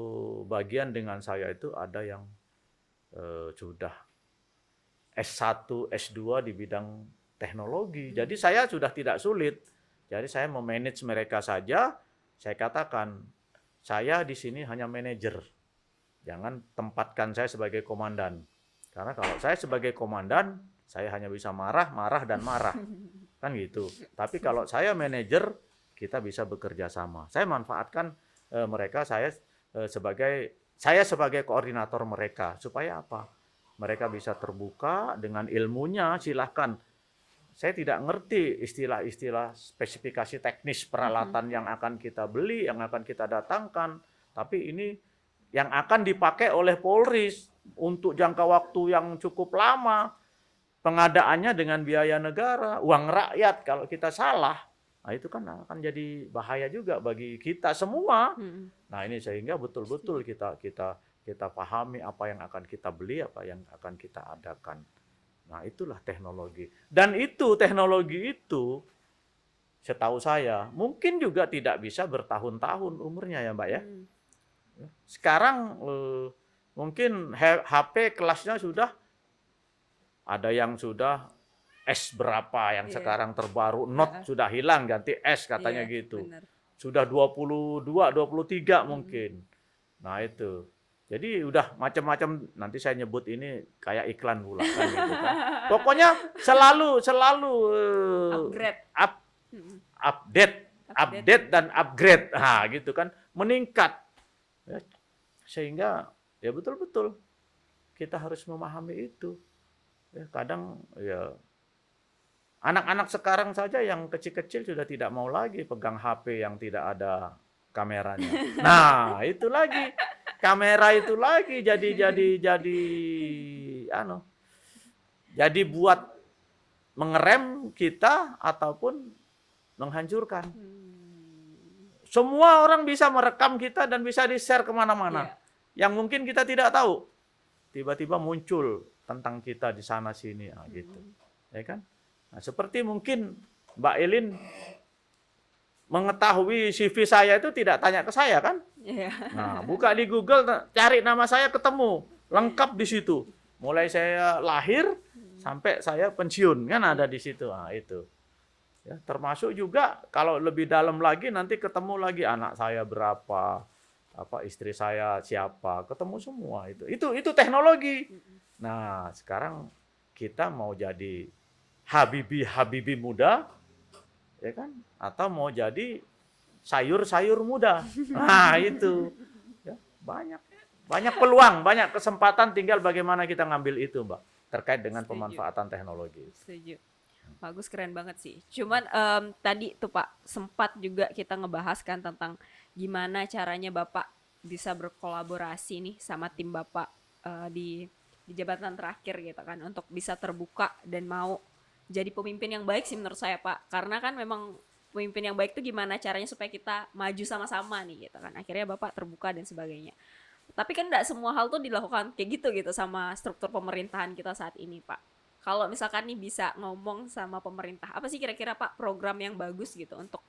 bagian dengan saya itu ada yang sudah S1, S2 di bidang teknologi. Jadi saya sudah tidak sulit Jadi saya memanage mereka saja. Saya katakan, saya di sini hanya manajer. Jangan tempatkan saya sebagai komandan. Karena kalau saya sebagai komandan, saya hanya bisa marah, marah, dan marah. Kan gitu. Tapi kalau saya manajer, kita bisa bekerja sama. Saya manfaatkan mereka, saya sebagai koordinator mereka. Supaya apa? Mereka bisa terbuka dengan ilmunya, silahkan. Saya tidak ngerti istilah-istilah spesifikasi teknis peralatan yang akan kita beli, yang akan kita datangkan. Tapi ini yang akan dipakai oleh Polri untuk jangka waktu yang cukup lama. Pengadaannya dengan biaya negara, uang rakyat. Kalau kita salah, nah itu kan akan jadi bahaya juga bagi kita semua. Nah ini sehingga betul-betul kita pahami apa yang akan kita beli, apa yang akan kita adakan. Nah itulah teknologi. Dan teknologi itu setahu saya mungkin juga tidak bisa bertahun-tahun umurnya ya Mbak ya. Sekarang mungkin HP kelasnya sudah ada yang sudah S berapa yang sekarang terbaru, Note sudah hilang ganti S katanya gitu. Bener. Sudah 22, 23 mungkin. Nah itu. Jadi udah macam-macam, nanti saya nyebut ini kayak iklan pula kan gitu kan. Pokoknya selalu update dan upgrade. Nah, gitu kan, meningkat. Ya, sehingga ya betul-betul kita harus memahami itu. Ya, kadang ya anak-anak sekarang saja yang kecil-kecil sudah tidak mau lagi pegang HP yang tidak ada kameranya. Nah, itu lagi. Kamera itu lagi jadi buat mengerem kita ataupun menghancurkan. Semua orang bisa merekam kita dan bisa di-share kemana-mana. Yang mungkin kita tidak tahu. Tiba-tiba muncul tentang kita di sana sini, gitu. Ya kan? Nah, seperti mungkin Mbak Elin mengetahui CV saya itu tidak tanya ke saya kan? Nah, buka di Google, cari nama saya ketemu, lengkap di situ. Mulai saya lahir sampai saya pensiun kan ada di situ. Nah, itu. Ya, termasuk juga kalau lebih dalam lagi nanti ketemu lagi anak saya berapa, istri saya siapa, ketemu semua itu. Itu teknologi. Nah, sekarang kita mau jadi Habibi muda, ya kan? Atau mau jadi sayur muda. Nah, itu. Ya, banyak peluang, banyak kesempatan, tinggal bagaimana kita ngambil itu, Mbak, terkait dengan pemanfaatan teknologi.
Setuju. Bagus, keren banget sih. Cuman tadi tuh Pak, sempat juga kita ngebahas kan tentang gimana caranya Bapak bisa berkolaborasi nih sama tim Bapak di jabatan terakhir gitu kan, untuk bisa terbuka dan mau jadi pemimpin yang baik sih menurut saya Pak. Karena kan memang pemimpin yang baik itu gimana caranya supaya kita maju sama-sama nih gitu kan. Akhirnya Bapak terbuka dan sebagainya. Tapi kan enggak semua hal tuh dilakukan kayak gitu sama struktur pemerintahan kita saat ini Pak. Kalau misalkan nih bisa ngomong sama pemerintah, apa sih kira-kira Pak program yang bagus gitu untuk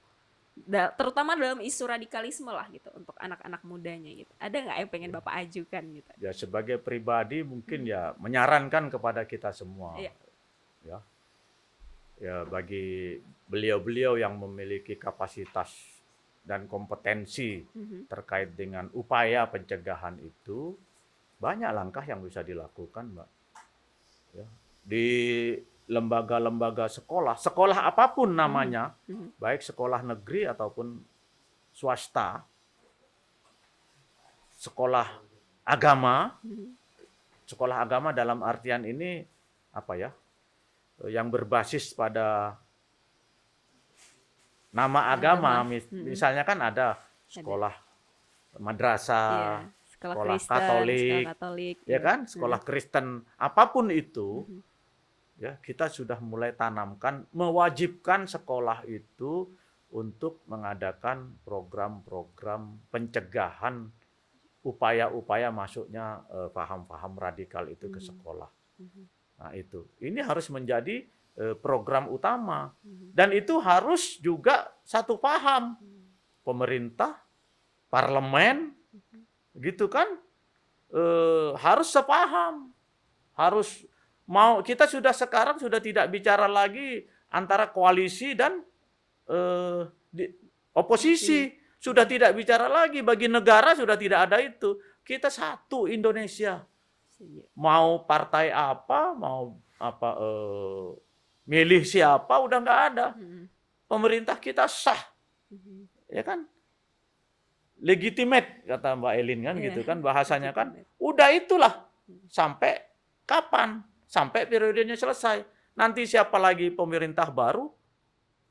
terutama dalam isu radikalisme lah gitu untuk anak-anak mudanya gitu. Ada nggak yang pengen Bapak ajukan gitu?
Ya sebagai pribadi mungkin ya menyarankan kepada kita semua. Ya bagi beliau-beliau yang memiliki kapasitas dan kompetensi terkait dengan upaya pencegahan itu, banyak langkah yang bisa dilakukan, Mbak. Ya. Di lembaga-lembaga sekolah apapun namanya, baik sekolah negeri ataupun swasta, sekolah agama dalam artian ini apa ya? Yang berbasis pada nama agama, misalnya kan ada sekolah madrasah, sekolah Katolik, ya kan, sekolah Kristen, apapun itu, ya kita sudah mulai tanamkan, mewajibkan sekolah itu untuk mengadakan program-program pencegahan upaya-upaya masuknya paham-paham radikal itu ke sekolah. Nah itu, ini harus menjadi program utama, dan itu harus juga satu paham, pemerintah, parlemen, gitu kan, harus sepaham, harus mau. Kita sekarang sudah tidak bicara lagi antara koalisi dan oposisi. Sudah tidak bicara lagi, bagi negara sudah tidak ada itu. Kita satu Indonesia. Mau partai apa, mau apa milih siapa udah nggak ada. Pemerintah kita sah. Ya kan? Legitimate kata Mbak Elin kan gitu kan bahasanya kan. Udah itulah. Sampai kapan? Sampai periodenya selesai. Nanti siapa lagi pemerintah baru?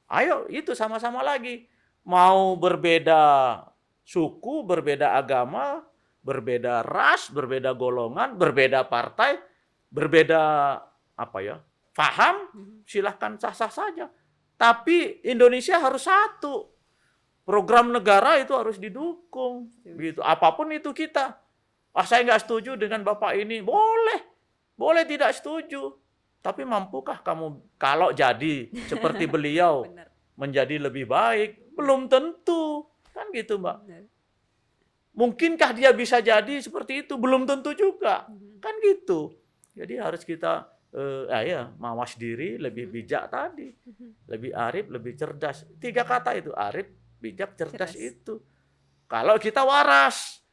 Ayo itu sama-sama lagi. Mau berbeda suku, berbeda agama, berbeda ras, berbeda golongan, berbeda partai, berbeda paham, silahkan sah-sah saja. Tapi Indonesia harus satu. Program negara itu harus didukung. Gitu. Apapun itu kita. Saya nggak setuju dengan Bapak ini. Boleh tidak setuju. Tapi mampukah kamu kalau jadi seperti beliau menjadi lebih baik? Belum tentu. Kan gitu, Mbak. Mungkinkah dia bisa jadi seperti itu? Belum tentu juga. Kan gitu. Jadi harus kita mawas diri, lebih bijak tadi. Lebih arif, lebih cerdas. 3 kata itu, arif, bijak, cerdas itu. Kalau kita waras.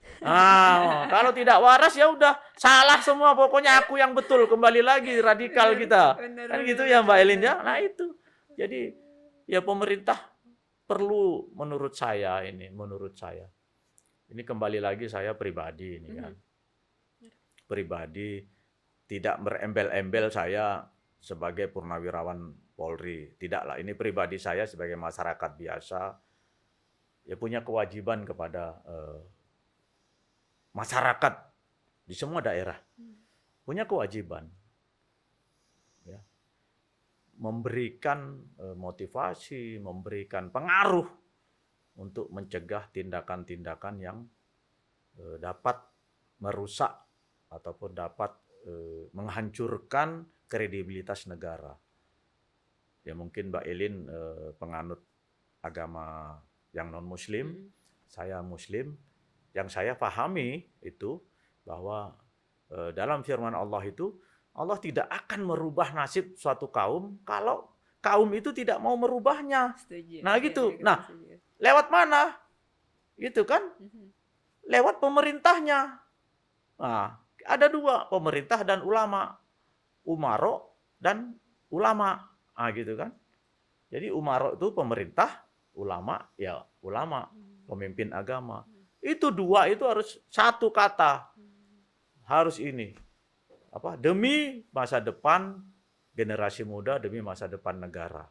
Kalau tidak waras ya udah salah semua, pokoknya aku yang betul, kembali lagi radikal kita. Kan gitu ya Mbak Elin ya. Nah itu. Jadi ya pemerintah perlu menurut saya. Ini kembali lagi saya pribadi ini kan. Pribadi tidak berembel-embel saya sebagai purnawirawan Polri. Tidaklah, ini pribadi saya sebagai masyarakat biasa ya punya kewajiban kepada masyarakat di semua daerah. Punya kewajiban ya, memberikan motivasi, memberikan pengaruh untuk mencegah tindakan-tindakan yang dapat merusak ataupun dapat menghancurkan kredibilitas negara. Ya mungkin Mbak Elin penganut agama yang non-muslim, saya muslim. Yang saya pahami itu bahwa dalam firman Allah itu, Allah tidak akan merubah nasib suatu kaum kalau kaum itu tidak mau merubahnya.
Setuju.
Nah gitu. Nah, lewat mana? Gitu kan? Lewat pemerintahnya. Nah, ada 2, pemerintah dan ulama. Umaro dan ulama. Nah, gitu kan? Jadi umaro itu pemerintah, ulama ya ulama, pemimpin agama. Itu 2 itu harus satu kata. Harus ini. Demi masa depan generasi muda, demi masa depan negara.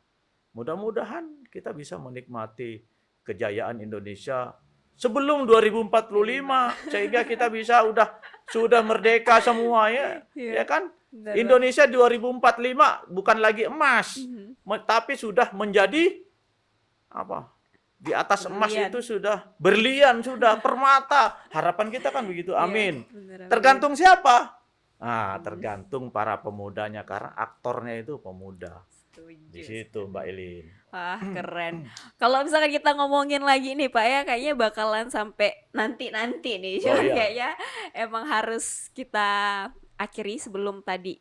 Mudah-mudahan kita bisa menikmati kejayaan Indonesia sebelum 2045 sehingga kita bisa sudah merdeka semua ya. Ya kan? Indonesia 2045 bukan lagi emas, tapi sudah menjadi di atas emas itu sudah berlian, sudah permata. Harapan kita kan begitu. Amin. Tergantung siapa? Tergantung para pemudanya karena aktornya itu pemuda. Di situ Mbak Elin.
Wah, keren. Kalau misalkan kita ngomongin lagi nih Pak ya, kayaknya bakalan sampai nanti nih. Cuma kayaknya emang harus kita akhiri sebelum tadi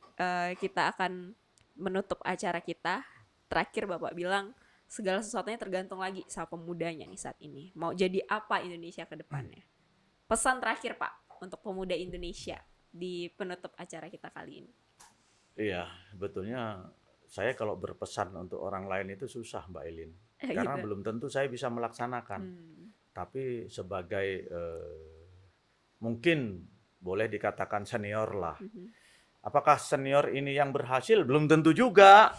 kita akan menutup acara kita. Terakhir Bapak bilang segala sesuatunya tergantung lagi sama pemudanya nih saat ini. Mau jadi apa Indonesia ke depannya? Pesan terakhir Pak untuk pemuda Indonesia di penutup acara kita kali ini.
Iya, betulnya saya kalau berpesan untuk orang lain itu susah Mbak Elin. Karena belum tentu saya bisa melaksanakan. Tapi sebagai mungkin boleh dikatakan senior lah. Apakah senior ini yang berhasil? Belum tentu juga.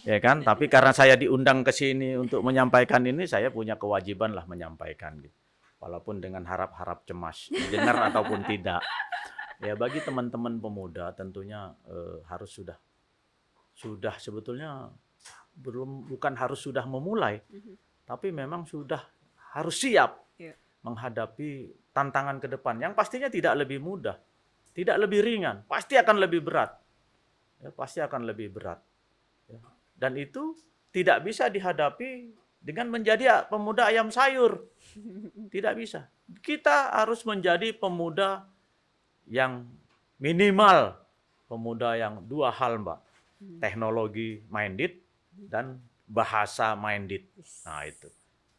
Ya kan? Tapi karena saya diundang ke sini untuk menyampaikan ini, saya punya kewajiban lah menyampaikan gitu. Walaupun dengan harap-harap cemas, didengar ataupun tidak. Ya bagi teman-teman pemuda tentunya harus sudah sebetulnya bukan harus sudah memulai, tapi memang sudah harus siap menghadapi tantangan ke depan yang pastinya tidak lebih mudah, tidak lebih ringan, pasti akan lebih berat. Ya, pasti akan lebih berat. Ya. Dan itu tidak bisa dihadapi dengan menjadi pemuda ayam sayur. Tidak bisa. Kita harus menjadi pemuda yang minimal, pemuda yang 2 hal Mbak. Teknologi minded dan bahasa minded. Nah itu.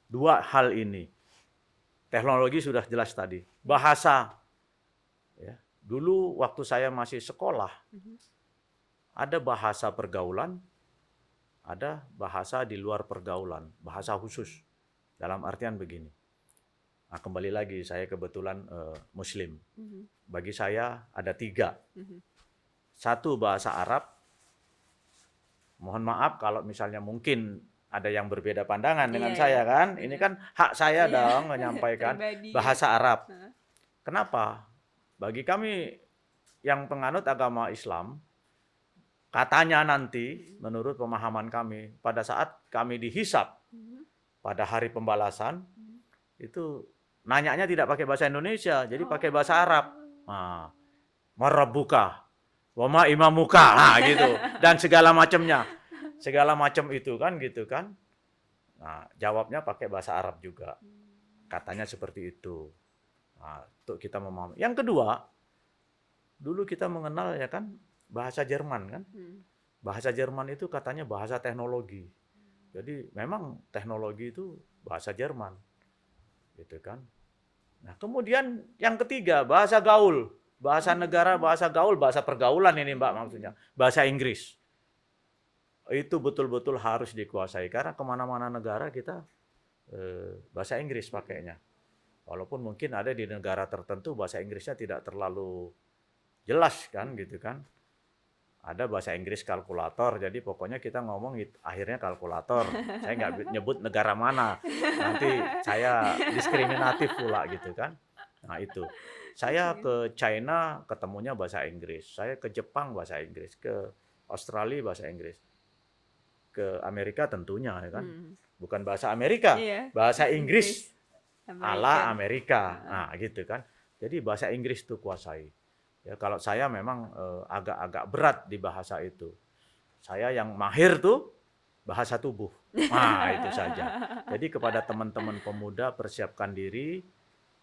Dua hal ini. Teknologi sudah jelas tadi. Bahasa. Ya. Dulu waktu saya masih sekolah, ada bahasa pergaulan, ada bahasa di luar pergaulan, bahasa khusus. Dalam artian begini. Nah, kembali lagi, saya kebetulan Muslim. Bagi saya ada 3. Satu bahasa Arab. Mohon maaf kalau misalnya mungkin ada yang berbeda pandangan dengan saya kan. Ini kan hak saya dong menyampaikan bahasa Arab. Kenapa? Bagi kami yang penganut agama Islam, katanya nanti menurut pemahaman kami, pada saat kami dihisab pada hari pembalasan, itu nanyanya tidak pakai bahasa Indonesia, jadi pakai bahasa Arab. Nah, marabbuka, wama imamuka, nah gitu, dan segala macamnya, segala macam itu kan gitu kan. Nah, jawabnya pakai bahasa Arab juga, katanya seperti itu. Nah, untuk kita memahami. Yang kedua, dulu kita mengenal ya kan bahasa Jerman kan, bahasa Jerman itu katanya bahasa teknologi. Jadi memang teknologi itu bahasa Jerman, gitu kan. Nah, kemudian yang ketiga bahasa gaul. Bahasa negara, bahasa gaul, bahasa pergaulan ini Mbak maksudnya. Bahasa Inggris. Itu betul-betul harus dikuasai. Karena kemana-mana negara kita bahasa Inggris pakainya. Walaupun mungkin ada di negara tertentu bahasa Inggrisnya tidak terlalu jelas kan gitu kan. Ada bahasa Inggris kalkulator, jadi pokoknya kita ngomong akhirnya kalkulator. Saya nggak nyebut negara mana. Nanti saya diskriminatif pula gitu kan. Nah itu. Saya ke China ketemunya bahasa Inggris, saya ke Jepang bahasa Inggris, ke Australia bahasa Inggris, ke Amerika tentunya ya kan, bukan bahasa Amerika, bahasa Inggris ala Amerika, nah gitu kan. Jadi bahasa Inggris itu kuasai. Ya kalau saya memang agak-agak berat di bahasa itu. Saya yang mahir tuh bahasa tubuh, nah itu saja. Jadi kepada teman-teman pemuda persiapkan diri.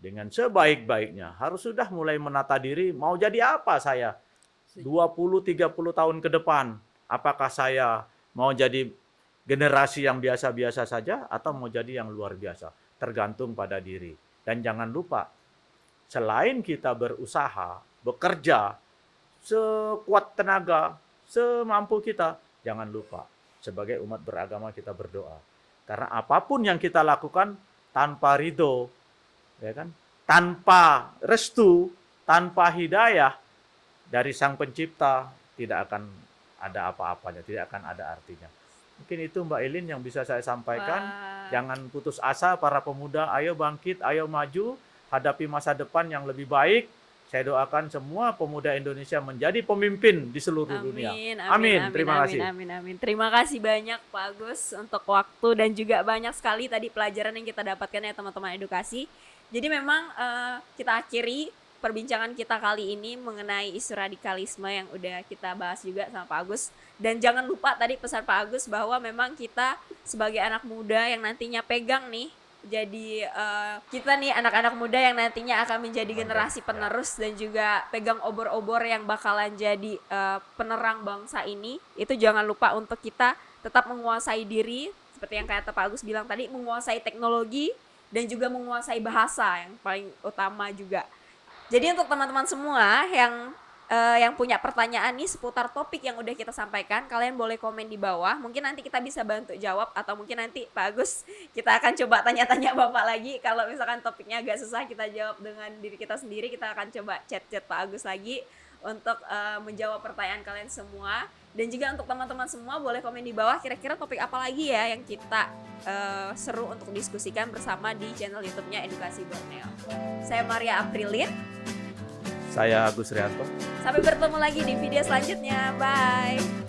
Dengan sebaik-baiknya, harus sudah mulai menata diri, mau jadi apa saya 20-30 tahun ke depan. Apakah saya mau jadi generasi yang biasa-biasa saja atau mau jadi yang luar biasa. Tergantung pada diri. Dan jangan lupa, selain kita berusaha, bekerja, sekuat tenaga, semampu kita, jangan lupa, sebagai umat beragama kita berdoa. Karena apapun yang kita lakukan tanpa ridho, ya kan? Tanpa restu, tanpa hidayah dari Sang Pencipta tidak akan ada apa-apanya, tidak akan ada artinya. Mungkin itu Mbak Elin yang bisa saya sampaikan. Jangan putus asa para pemuda, ayo bangkit, ayo maju, hadapi masa depan yang lebih baik. Saya doakan semua pemuda Indonesia menjadi pemimpin di seluruh dunia. Amin. Terima kasih.
Amin. Terima kasih banyak Pak Agus untuk waktu dan juga banyak sekali tadi pelajaran yang kita dapatkan ya teman-teman edukasi. Jadi memang kita akhiri perbincangan kita kali ini mengenai isu radikalisme yang udah kita bahas juga sama Pak Agus. Dan jangan lupa tadi pesan Pak Agus bahwa memang kita sebagai anak muda yang nantinya pegang nih, jadi kita nih anak-anak muda yang nantinya akan menjadi generasi penerus dan juga pegang obor-obor yang bakalan jadi penerang bangsa ini. Itu jangan lupa untuk kita tetap menguasai diri, seperti yang kata Pak Agus bilang tadi, menguasai teknologi dan juga menguasai bahasa yang paling utama juga. Jadi untuk teman-teman semua yang punya pertanyaan nih seputar topik yang udah kita sampaikan, kalian boleh komen di bawah. Mungkin nanti kita bisa bantu jawab atau mungkin nanti Pak Agus kita akan coba tanya-tanya Bapak lagi. Kalau misalkan topiknya agak susah kita jawab dengan diri kita sendiri, kita akan coba chat-chat Pak Agus lagi untuk menjawab pertanyaan kalian semua. Dan juga untuk teman-teman semua boleh komen di bawah kira-kira topik apa lagi ya yang kita seru untuk diskusikan bersama di channel YouTube-nya Edukasi Borneo. Saya Maria Aprilin.
Saya Agus Rianto.
Sampai bertemu lagi di video selanjutnya. Bye.